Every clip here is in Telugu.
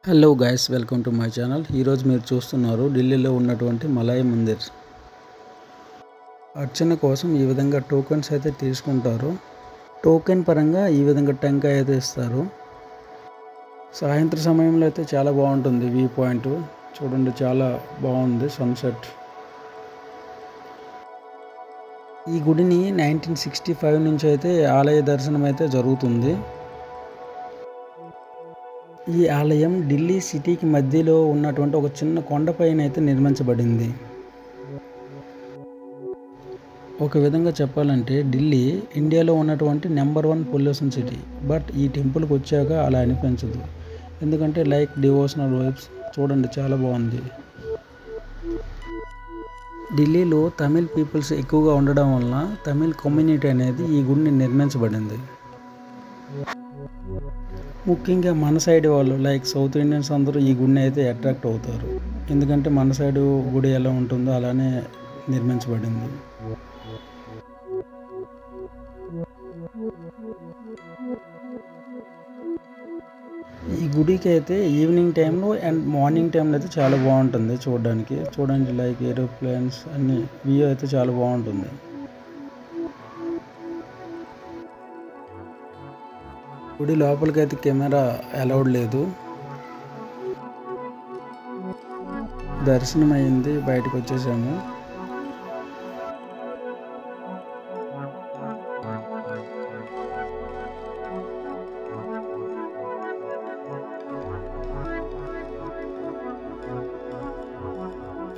Hello guys, welcome to my channel. ఈరోజు మీరు చూస్తున్నారు ఢిల్లీలో ఉన్నటువంటి మలాయ్ మందిర్. అర్చన కోసం ఈ విధంగా టోకెన్స్ అయితే తీసుకుంటారు. టోకెన్ పరంగా ఈ విధంగా టెంకాయ అయితే ఇస్తారు. సాయంత్రం సమయంలో అయితే చాలా బాగుంటుంది. వ్యూ పాయింట్ చూడండి, చాలా బాగుంది సన్సెట్. ఈ గుడిని 1965 నుంచి అయితే ఆలయ దర్శనం అయితే జరుగుతుంది. ఈ ఆలయం ఢిల్లీ సిటీకి మధ్యలో ఉన్నటువంటి ఒక చిన్న కొండపైన అయితే నిర్మించబడింది. ఒక విధంగా చెప్పాలంటే ఢిల్లీ ఇండియాలో ఉన్నటువంటి నెంబర్ 1 పొల్యూషన్ సిటీ. బట్ ఈ టెంపుల్కి వచ్చాక అలా అనిపించదు. ఎందుకంటే లైక్ డివోషనల్ వైబ్స్ చూడండి, చాలా బాగుంది. ఢిల్లీలో తమిళ్ పీపుల్స్ ఎక్కువగా ఉండడం వలన తమిళ్ కమ్యూనిటీ అనేది ఈ గుడిని నిర్మించబడింది. ముఖ్యంగా మన సైడ్ వాళ్ళు లైక్ సౌత్ ఇండియన్స్ అందరూ ఈ గుడిని అయితే అట్రాక్ట్ అవుతారు. ఎందుకంటే మన సైడు గుడి ఎలా ఉంటుందో అలానే నిర్మించబడింది. ఈ గుడికి అయితే ఈవినింగ్ టైంలో అండ్ మార్నింగ్ టైంలో అయితే చాలా బాగుంటుంది చూడడానికి. చూడండి, లైక్ ఏరోప్లేన్స్ అన్ని వ్యూ అయితే చాలా బాగుంటుంది. గుడి లోపలికైతే కెమెరా అలౌడ్ లేదు. దర్శనం అయింది, బయటకు వచ్చేసాము.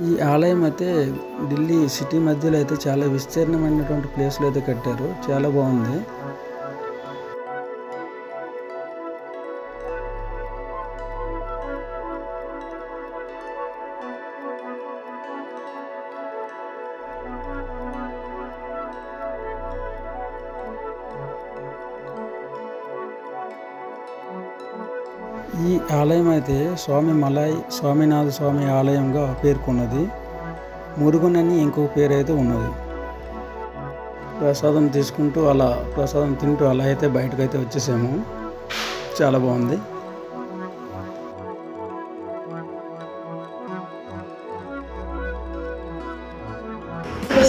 ఈ ఆలయం అయితే ఢిల్లీ సిటీ మధ్యలో అయితే చాలా విస్తీర్ణమైనటువంటి ప్లేస్లో అయితే కట్టారు. చాలా బాగుంది. ఈ ఆలయం అయితే స్వామినాథ స్వామి ఆలయంగా పేర్కొన్నది. మురుగన్ అని ఇంకో పేరు అయితే ఉన్నది. ప్రసాదం తీసుకుంటూ అలా ప్రసాదం తింటూ అలా అయితే బయటకైతే వచ్చేసాము. చాలా బాగుంది.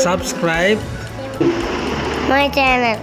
Subscribe my channel.